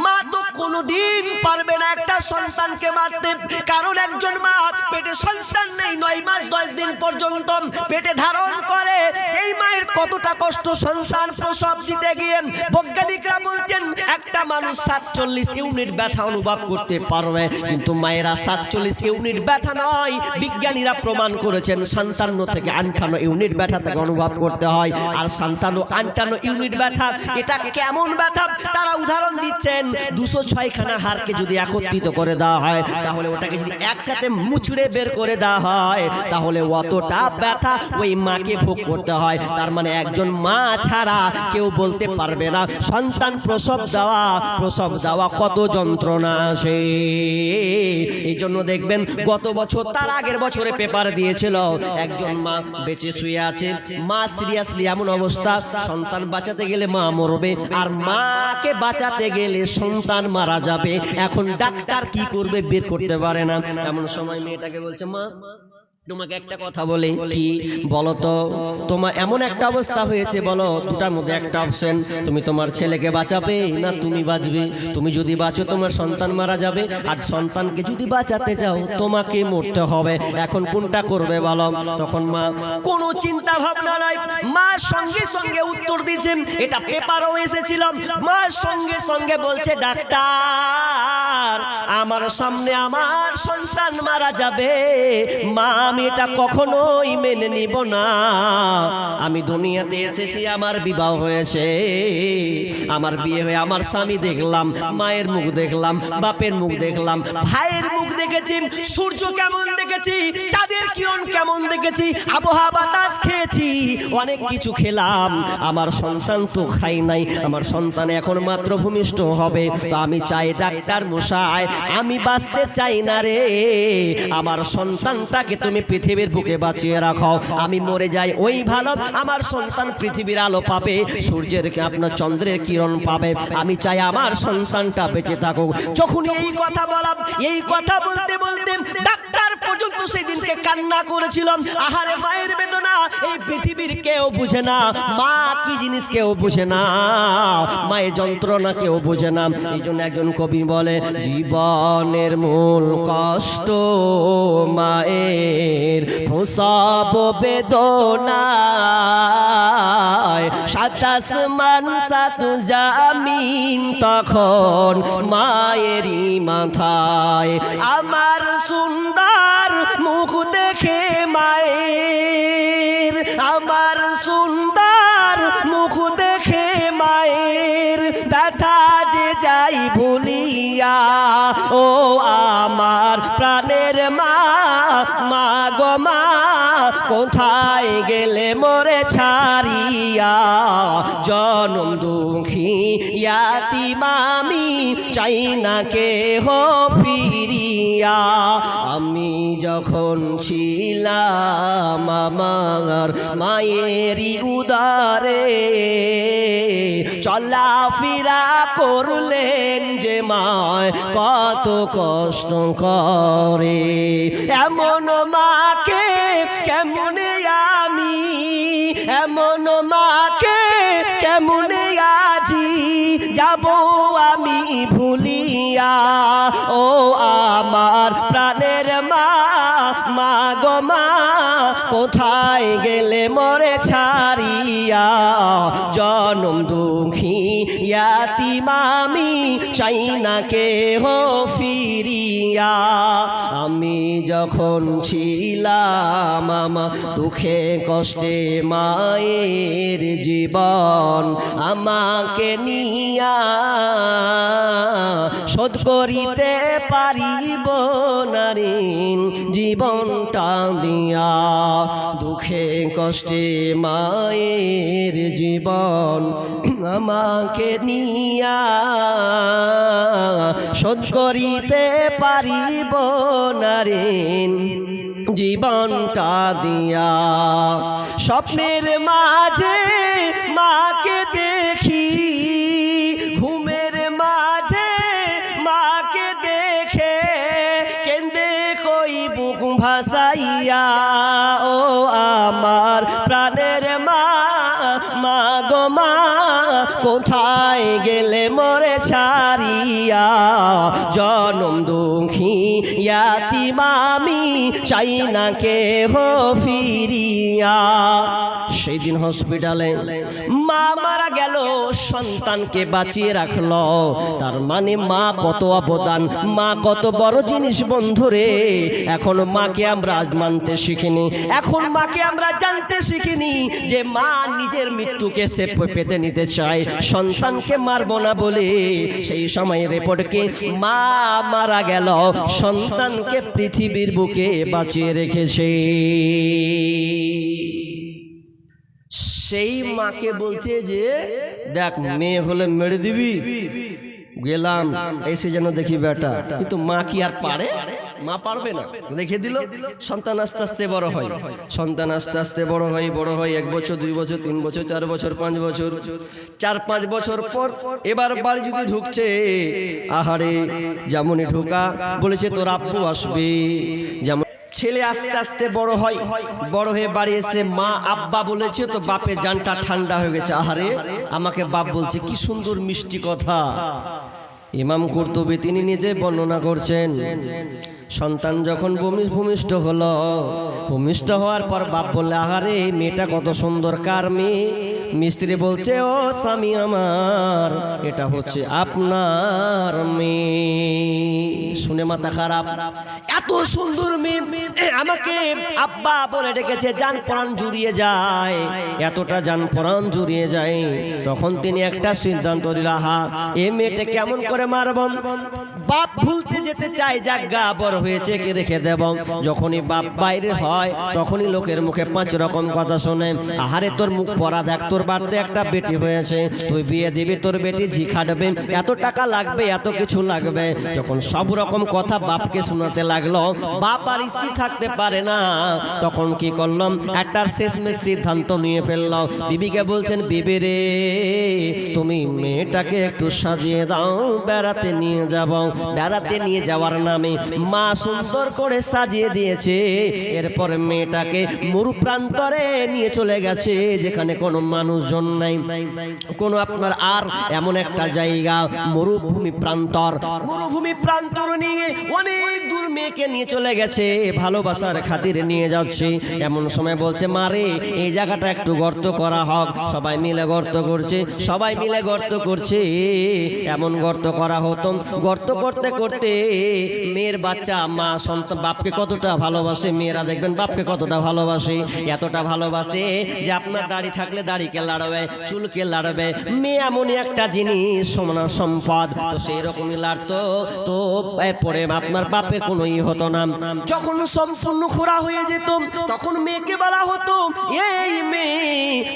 মা তো কোনোদিন পারবে না একটা সন্তানকে মারতে, কারণ একজন মা পেটে সন্তান নেই 9 মাস 10 দিন পর্যন্ত পেটে ধারণ করে, যেই মায়ের কতটা কষ্ট সন্তান প্রসব দিতে গিয়ে। বৈজ্ঞানিকরা বলছেন একটা মানুষ 47 ইউনিট ব্যথা অনুভব করতে পারবে, কিন্তু মায়েরা 47 ইউনিট ব্যথা নয়, বিজ্ঞানীরা প্রমাণ করেছেন 57 থেকে 58 ইউনিট ব্যথা তাকে অনুভব করতে হয়। আর 57-58 ইউনিট ব্যথা, এটা কেমন ব্যথা তারা উদাহরণ দিচ্ছেন। 206 খানা হাড়কে যদি একত্রিত করে দেওয়া হয়, তাহলে ওটাকে যদি একসাথে মুচড়ে বের করে দেওয়া হয়, তাহলে অতটা ব্যথা ওই মাকে ভোগ করতে হয়। তার মানে একজন মা ছাড়া কেউ বলতে পারবে না সন্তান প্রসব দেওয়া কত যন্ত্রণা আসে। এই জন্য দেখবেন গত বছর তার আগের বছরে পেপার দিয়েছিল, একজন মা বেঁচে শুয়ে আছে, মা সিরিয়াসলি এমন অবস্থা, সন্তান বাঁচাতে গেলে মা মরবে, আর মাকে বাঁচাতে গেলে সন্তান মারা যাবে। এখন ডাক্তার কি করবে বের করতে পারে না। এমন সময় মেয়েটাকে বলছে, মা তোমাকে একটা কথা বলি, কি বলো তো, তোমার এমন একটা অবস্থা হয়েছে, বলো দুটার মধ্যে একটা অপশন, তুমি তোমার ছেলেকে বাঁচাবে না তুমি বাঁচবে। তুমি যদি বাঁচো তোমার সন্তান মারা যাবে, আর সন্তানকে যদি বাঁচাতে চাও তোমাকে মরতে হবে। এখন কোনটা করবে বলো? তখন মা কোনো চিন্তা ভাবনা নাই, মা সঙ্গে সঙ্গে উত্তর দিয়েছেন, এটা পেপারও এসেছিল, মা সঙ্গে সঙ্গে বলছে, ডাক্তার আমার সামনে আমার সন্তান মারা যাবে, মা আমি এটা কখনোই মেনে নিব না। আমি দুনিয়াতে এসেছি, আমার বিবাহ হয়েছে, আমার বিয়ে হয়ে আমার স্বামী দেখলাম, মায়ের মুখ দেখলাম, বাপের মুখ দেখলাম, ভাইয়ের মুখ দেখেছি, সূর্য কেমন দেখেছি, চাঁদের কিরণ কেমন দেখেছি, আবহাওয়া বাতাস খেয়েছি, অনেক কিছু খেলাম, আমার সন্তান তো খাই নাই, আমার সন্তান এখন মাত্র ভূমিষ্ঠ হবে। তো আমি চাই ডাক্তার মশাই, আমি বাঁচতে চাই না রে, আমার সন্তানটাকে তুমি পৃথিবীর বুকে বাঁচিয়ে রাখো, আমি মরে যাই ওই ভালো, আমার সন্তান পৃথিবীর আলো পাবে, সূর্যের আপনার চন্দ্রের কিরণ পাবে, আমি চাই আমার সন্তানটা বেঁচে থাকুক। যখন এই কথা বললাম, এই কথা বলতে বলতে ডাক্তার পর্যন্ত সেই দিনকে কান্না করেছিলাম। আহারে মায়ের বেদনা এই পৃথিবীর কেউ বুঝে না, মা কি জিনিস কেউ বুঝে না, মায়ের যন্ত্রণা কেউ বুঝে না। এই জন্য একজন কবি বলে, জীবনের মূল কষ্ট মায়ের প্রসব বেদনায়, 7 আসমান 7 জামিন তখন মায়েরই মাথায়। আমার সুন্দর মুখ দেখে মায়ের, আমার সুন্দর মুখ দেখে মায়ের ব্যথা যে যাই ভুলিয়া, ও আমার প্রাণের মা, মা গো মা কোথায় গেলে মোরে ছাড়িয়া, জনম দুঃখী ইয়াতীম আমি চাই না কেহ ফিরিয়া। আমি যখন ছিলাম আমার মায়েরই উদারে, চলাফেরা করলেন যে মায় কত কষ্ট করে, এমন মাকে কেমনে আমি, এমন মাকে কেমনে আজি যাব আমি ভুলিয়া, ও আমার প্রাণের মা, মা গো মা কোথায় গেলে মোরে ছাড়িয়া, জনম দুঃখী ইয়াতীম আমি চাই না কেহ ফিরিয়া। আমি যখন ছিলাম আমার দুঃখে কষ্টে মায়ের জীবন আমাকে নিয়া, শোধ করিতে পারিব না ঋণ জীবনটা দিয়া, দুঃখে কষ্টে মায়ের জীবন আমাকে নিয়া, শোধ করিতে পারিব না ঋণ জীবনটা দিয়া। স্বপ্নের মাঝে মাকে দেখি, ঘুমের মাঝে মাকে দেখে কেন্দে কই বুক ভাসাইয়া, ও আমার প্রাণের মা, মা গো মা কোথায় গেলে মোরে ছাড়ি দিয়া জনম দুঃখী ইয়াতিম আমি চাই না কেহ ফিরিয়া। সেই দিন হসপিটালে মা মারা গেল, সন্তানকে বাঁচিয়ে রাখলো। তার মানে মা কত অবদান, মা কত বড় জিনিস বন্ধুরে। এখন মাকে আমরা মানতে শিখিনি, এখন মাকে আমরা জানতে শিখিনি যে মা নিজের মৃত্যুকে সে পেতে নিতে চায়, সন্তানকে মারবো না বলে। সেই সময় রিপোর্টকে মা মারা গেল, সন্তানকে পৃথিবীর বুকে বাঁচিয়ে রেখেছে। সেই মাকে বলছে যে দেখ মেয়ে হলে মেরে দিবি, গেলাম এসে যেন দেখি বেটা। কিন্তু মা কি আর পারে? মা পারবে না, রেখে দিল। সন্তান আস্তে আস্তে বড় হয়, সন্তান আস্তে আস্তে বড় হয়, 1 বছর 2 বছর 3 বছর 4 বছর 5 বছর 4-5 বছর পর এবার বাড়ি যদি ঢুকছে, আহারে যেমনই ঢোকা বলেছে তোর আব্বু আসবে। যেমন ছেলে আস্তে আস্তে বড় হয়, বড় হয়ে বাড়ি এসে মা আব্বা বলেছে তো বাপের জানটা ঠান্ডা হয়ে গেছে। আহারে আমাকে বাপ বলছে, কি সুন্দর মিষ্টি কথা। ইমাম কুরতুবী তিনি নিজে বর্ণনা করছেন, সন্তান যখন ভূমিষ্ঠ হলো, ভূমিষ্ঠ হওয়ার পর বাপ বললে আহারে মেয়েটা কত সুন্দর, কার মেয়ে? মিস্ত্রি বলছে ও স্বামী আমার, এটা হচ্ছে আপনার মেয়ে। শুনে মাথা খারাপ, এত সুন্দর মেয়ে আমাকে আব্বা বলে ডেকেছে, জান প্রাণ জুড়িয়ে যায়, এতটা জান প্রাণ জুড়িয়ে যায়। তখন তিনি একটা সিদ্ধান্ত দিল, আহা এ মেয়েটা কেমন করে মারব। বাপ ভুলতে যেতে চায়, জাগা বড় হয়েছে কি রেখে দেব। যখনই বাপ বাইরে হয় তখনই লোকের মুখে 5 রকম কথা শোনে। আহারে তোর মুখ পরা দেখ, তোর বাড়িতে একটা বেটি হয়েছে, তুই বিয়ে দিবি, তোর বেটি ঝি খাটবে, এত টাকা লাগবে, এত কিছু লাগবে। যখন সব রকম কথা বাপকে শোনাতে লাগলো, বাপ আর স্ত্রী থাকতে পারে না। তখন কি করলাম, একটা শেষমেশ সিদ্ধান্ত নিয়ে ফেললো। বিবিকে বলছেন, বিবি রে তুমি মেয়েটাকে একটু সাজিয়ে দাও, বেড়াতে নিয়ে যাব। বেড়াতে নিয়ে যাওয়ার নামে মা সুন্দর করে সাজিয়ে দিয়েছে। এরপর মেয়েটাকে মরু প্রান্তরে নিয়ে চলে গেছে, যেখানে কোনো মানুষজন নাই, কোনো আপনার আর এমন একটা জায়গা মরুভূমি প্রান্তর। মরুভূমি প্রান্তর নিয়ে অনেক দূর মেয়েকে নিয়ে চলে গেছে, ভালোবাসার খাতিরে নিয়ে যাচ্ছে। এমন সময় বলছে, মারে এই জায়গাটা একটু গর্ত করা হোক। সবাই মিলে গর্ত করছে, সবাই মিলে গর্ত করছে। এমন গর্ত করা হতো, গর্ত করতে করতে মেয়ের বাচ্চা মা সন্তান বাপকে কতটা ভালোবাসে, মেয়েরা দেখবেন বাপকে কতটা ভালোবাসে, এতটা ভালোবাসে যে আপনার দাড়ি থাকলে দাড়িকে লাড়বে, চুলকে লাড়বে। মেয়ে এমনই একটা জিনিস, সোনার সম্পদ, তো সেই রকমই লাড়তো। তো এরপরে আপনার বাপের কোনো হতো না। যখন সম্পূর্ণ খোরা হয়ে যেত তখন মেয়েকে বলা হতো, এই মেয়ে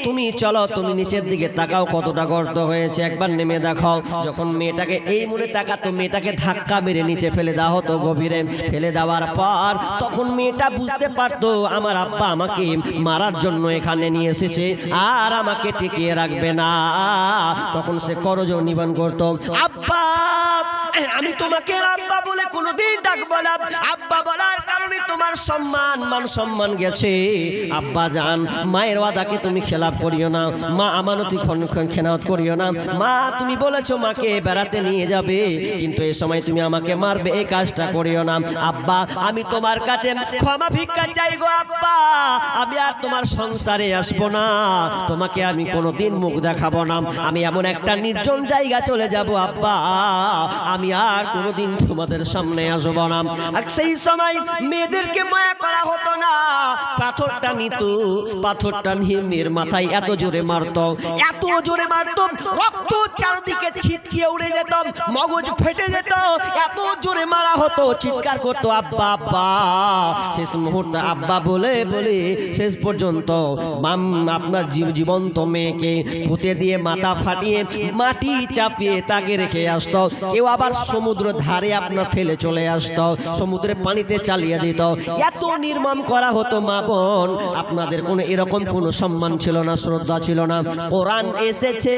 তুমি চলো, তুমি নিচের দিকে তাকাও, কতটা গর্ত হয়েছে, একবার নেমে দেখাও। যখন মেয়েটাকে এই মনে তাকাতো, মেয়েটাকে ধাক্কা মেরে নিচে ফেলে দেওয়া হতো গভীরে। ফেলে দেওয়ার পর তখন মেয়েটা বুঝতে পারতো আমার আব্বা আমাকে মারার জন্য এখানে নিয়ে এসেছে, আর আমাকে টিকিয়ে রাখবে না। তখন সে করজোড় নিবারণ করতো, আব্বা আমি তোমাকে আব্বা বলে কোনোদিন ডাকবো না। আব্বা বলার কারণে তোমার সম্মান মান সম্মান গেছে। আব্বা জান মায়ের ওয়াদাকে তুমি খেলাপ করিও না, মা আমানতি খেলাপ করিও না। মা তুমি বলেছো মাকে বেড়াতে নিয়ে যাবে, কিন্তু এই সময় তুমি আমাকে মারবে, এই কাজটা করিও না। আব্বা আমি তোমার কাছে ক্ষমা ভিক্ষা চাই গো আব্বা, আমি আর তোমার সংসারে আসবো না, তোমাকে আমি কোনোদিন মুখ দেখাবো না, আমি এমন একটা নির্জন জায়গা চলে যাব আব্বা, আমি আর কোনোদিন তোমাদের সামনে আসবো না। আর সেই সময় মেয়েদেরকে মায়া করা হতো না, পাথরটা নিত, পাথরটা নিয়ে মেয়ের মাথায় এত জোরে মারতো, এত জোরে মারতো, রক্ত চারদিকে ছিটকিয়ে উড়ে যেত, মগজ ফেটে যেত, এত জোরে মারা হতো। চিৎকার করতো আব্বা আব্বা। শেষ মুহূর্তে আব্বা বলে বলে শেষ পর্যন্ত আপনার জীবন্ত মেয়েকে পুঁতে দিয়ে মাথা ফাটিয়ে মাটি চাপিয়ে তাকে রেখে আসতো। কেউ আবার সমুদ্র ধারে আপনার ফেলে চলে আসতো, সমুদ্রের পানিতে চালিয়ে দিত। এত নির্মম করা হতো মা বোন, আপনাদের কোনো এরকম কোনো সম্মান ছিল না, শ্রদ্ধা ছিল না। কোরআন এসেছে,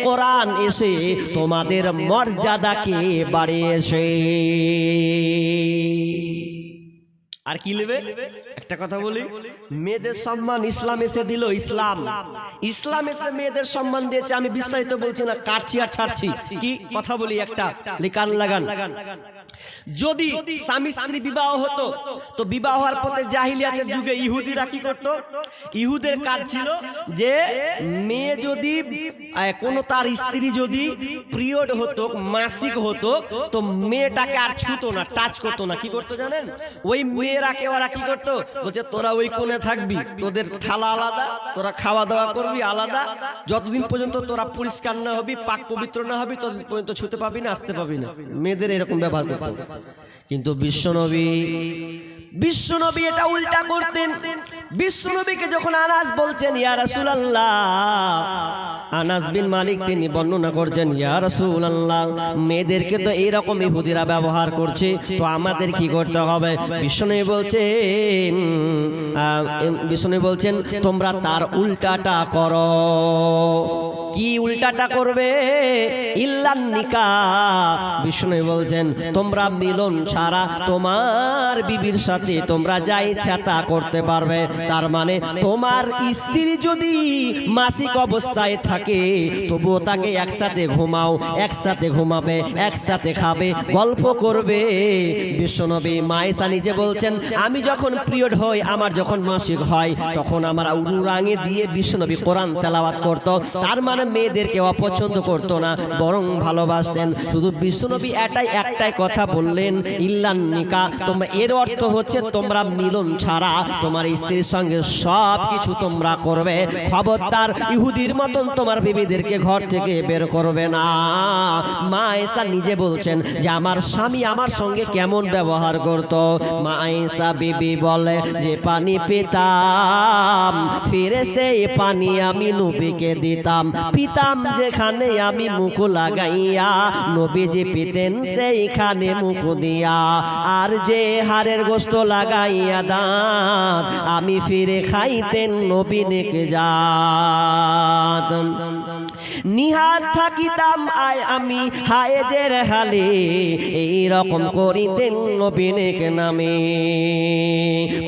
কোরআন এসে তোমাদের মর্যাদাকে বাড়িয়েছে। আর কি নেবে? একটা কথা বলি, মেয়েদের সম্মান ইসলাম এসে দিল। ইসলাম এসে মেয়েদের সম্মান দিয়েছে। আমি বিস্তারিত বলছি না, কাটছি আর ছাড়ছি। কি কথা বলি, একটা কান লাগান। যদি স্বামী স্ত্রী বিবাহ হতো তো বিবাহ হওয়ার পথে জাহিলিয়াতের যুগে ইহুদিরা কি করত? ইহুদের কাজ ছিল যে মেয়ে যদি কোনো তার স্ত্রী যদি পিরিয়ড হতো, মাসিক হতো, তো মেয়েটাকে আর ছুতো না, টাচ করতো না। কি করতো জানেন? ওই মেয়েরাকে ওরা কি করতো? বলছে তোরা ওই কোণে থাকবি, তোদের থালা আলাদা, তোরা খাওয়া দাওয়া করবি আলাদা, যতদিন পর্যন্ত তোরা পরিষ্কার না হবি, পাক পবিত্র না হবি, ততদিন পর্যন্ত ছুতে পাবি না, আসতে পাবি না। মেয়েদের এরকম ব্যবহার করতো। কিন্তু বিশ্বনবী এটা উল্টা করতেন। বিশ্বনবীকে যখন আনাস বলছেন ইয়া রাসূলুল্লাহ, আনাস বিন মালিক তিনি বর্ণনা করছেন, ইয়া রাসূলুল্লাহ মেয়েদেরকে তো এইরকম ইহুদিরা ব্যবহার করছে, তো আমাদের কি করতে হবে? বিশ্বনবী বলছেন তোমরা তার উল্টাটা করো। কি উল্টাটা করবে? ইল্লান নিকাহ। বিশ্বনবী বলছেন তোমরা মিলন ছাড়া তোমার বিবির সাথে তোমরা যা ইচ্ছা তা করতে পারবে। তার মানে তোমার স্ত্রী যদি মাসিক অবস্থায় থাকে তবুও তাকে একসাথে ঘুমাও, একসাথে ঘুমাবে, একসাথে খাবে, গল্প করবে। বিশ্বনবী মা আয়েশা নিজে বলছেন আমি যখন পিরিয়ড হই, আমার যখন মাসিক হয়, তখন আমার উরুরাঙে দিয়ে বিশ্বনবী কোরআন তেলাওয়াত করত। তার মানে মেয়েদেরকে অপছন্দ করতো না, বরং ভালোবাসতেন। শুধু বিশ্বনবী একটাই কথা বললেন, ইল্লান নিকাহ। তোমরা এর অর্থ হচ্ছে তোমরা মিলন ছাড়া তোমার স্ত্রীর সঙ্গে সব কিছু তোমরা করবে। খবরদার ইহুদির মতন তোমার বিবিদেরকে ঘর থেকে বের করবে না। মা আয়েশা নিজে বলছেন যে আমার স্বামী আমার সঙ্গে কেমন ব্যবহার করত। মা আয়েশা বিবি বলে যে পানি পেতাম, ফিরে সেই পানি আমি নবীকে দিতাম, পিতাম যেখানে আমি মুখ লাগাইয়া, নবীজি পিতেন সেইখানে মুখ দিয়া। আর যে হাড়ের গোস্ত লাগাইয়া দাঁত আমি ফিরে খাইতেন নবীনেকে জাত। নিহাত থাকিতাম আমি হায়েজের হালে, এইরকম করিতেন নবীনেকে নামে।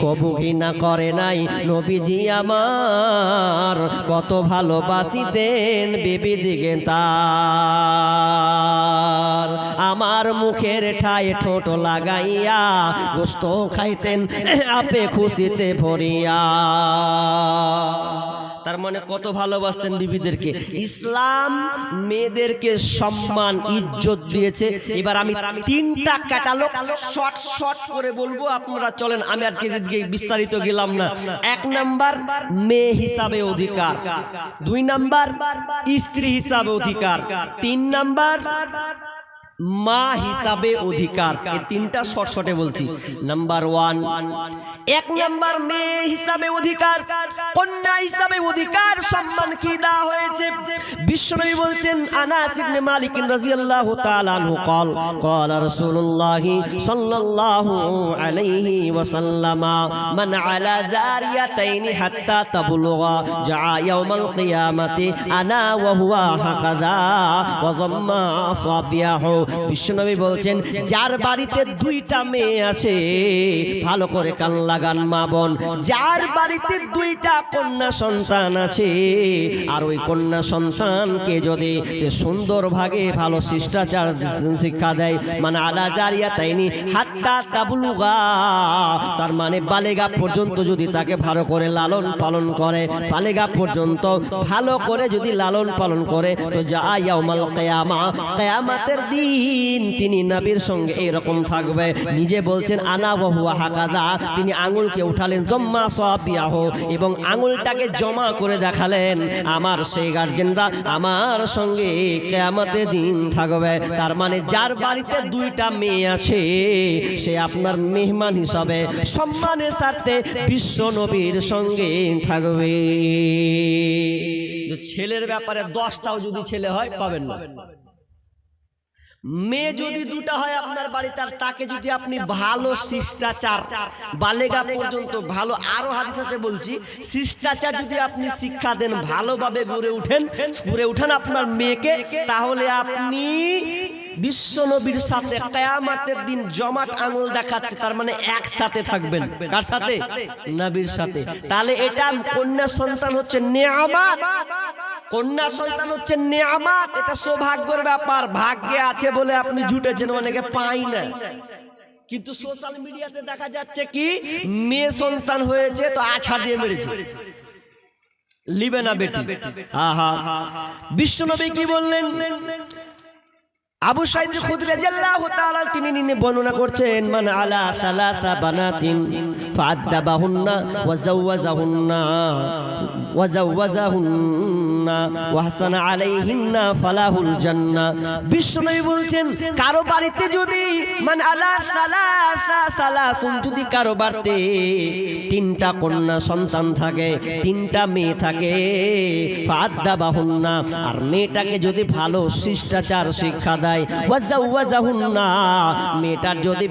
কবু ঘৃণা করে নাই নবীজি আমার, কত ভালোবাসিতেন বিবি দিকে তার। আমার মুখের ঠায় ঠোঁট লাগাইয়া গোস্ত খাইতেন আপে খুশিতে ভরিয়া। তার মানে কত ভালোবাসতেন বিবিদেরকে। ইসলাম মেয়েদেরকে সম্মান ইজ্জত দিয়েছে। এবার আমি তিনটা ক্যাটালগ শর্ট করে বলবো, আপনারা চলেন, আমি আর বিস্তারিত গেলাম না। 1 নাম্বার মেয়ে হিসাবে অধিকার, 2 নাম্বার স্ত্রী হিসাবে অধিকার, 3 নাম্বার মা হিসাবে অধিকার। এই তিনটা শর্টে বলছি। নাম্বার 1, 1 নাম্বার মেয়ে হিসাবে অধিকার, কন্যা হিসাবে অধিকার, সম্মান কি দেওয়া হয়েছে? বিশ্বনবী বলছেন আনাস ইবনে মালিক রাদিয়াল্লাহু তাআলা আনহু قال قال رسول الله صلى الله عليه وسلم من على زاريتين حتى تبلغ جاء يوم القيامة انا وهو هكذا وضم اصابعه। বিশ্বনবী বলছেন যার বাড়িতে 2টা মেয়ে আছে, ভালো করে কান লাগান মা বোন, যার বাড়িতে 2টা কন্যা সন্তান আছে, আর ওই কন্যা সন্তানকে যদি সুন্দর ভাগে ভালো শিষ্টাচার শিক্ষা দেয়, মানে আলা জারিয়াতাইনি হাত্তা তাবলুগা, তার মানে বালেগা পর্যন্ত যদি তাকে ভালো করে লালন পালন করে, বালেগা পর্যন্ত ভালো করে যদি লালন পালন করে, তো যা ইয়াউমাল কিয়ামা, কিয়ামতের দিন তিনি নবীর সঙ্গে এরকম থাকবে। নিজে বলছেন আনা ওয়া হুয়া হাকাযা, তিনি আঙ্গুলকে উঠালেন, জম্মা সাবিয়াহু, এবং আঙ্গুলটাকে জমা করে দেখালেন, আমার সেই গার্জেনরা আমার সঙ্গে কিয়ামতের দিন থাকবে। তার মানে যার বাড়িতে 2টা মেয়ে আছে সে আপনার মেহমান হিসাবে সম্মানের স্বার্থে বিশ্ব নবীর সঙ্গে থাকবে। ছেলের ব্যাপারে 10টাও যদি ছেলে হয় পাবেন না। মেয়ে যদি 2টা হয় আপনার বাড়িতে, আর তাকে যদি আপনি ভালো শিষ্টাচার বালেগা পর্যন্ত ভালো, আরো হাদিস আছে বলছি, শিষ্টাচার যদি আপনি শিক্ষা দেন, ভালোভাবে গড়ে উঠেন আপনার মেয়েকে, তাহলে আপনি বিশ্ব নবীর সাথে কিয়ামতের দিন জমাট আঙুল দেখাচ্ছে, তার মানে একসাথে থাকবেন। কার সাথে? নবীর সাথে। তাহলে এটা কন্যা সন্তান হচ্ছে নিয়ামত, কন্যা সন্তান হচ্ছে নিয়ামত, এটা সৌভাগ্যের ব্যাপার। ভাগ্যে আছে বলে আপনি জুটেছেন, অনেকে পাই না। কিন্তু সোশ্যাল মিডিয়াতে দেখা যাচ্ছে কি মেয়ে সন্তান হয়েছে তো আছাড় দিয়ে মেরেছে, লিবে না বেটি। আহা, বিশ্বনবী কি বললেন? আবু সাঈদ খুদরি রাদিয়াল্লাহু তাআলা তিনি বর্ণনা করছেন, মান আলা সালাসা বানাতিন ফাআদাবাহুন্না ওয়া যাওয়াজাহুন্না ওয়া হাসানা আলাইহিন্না ফালাহুল জান্নাহ। বিশ্বনবী বলছেন, কারো বাড়িতে যদি মান আলা সালাসা সালাসুন, যদি কারো বাড়িতে তিনটা কন্যা সন্তান থাকে, তিনটা মেয়ে থাকে, ফাআদাবাহুন্না, আর মেয়েটাকে যদি ভালো শিষ্টাচার শিক্ষা দেয়, ওয়া যাওয়াজাহুন্না, মেয়েটার যদি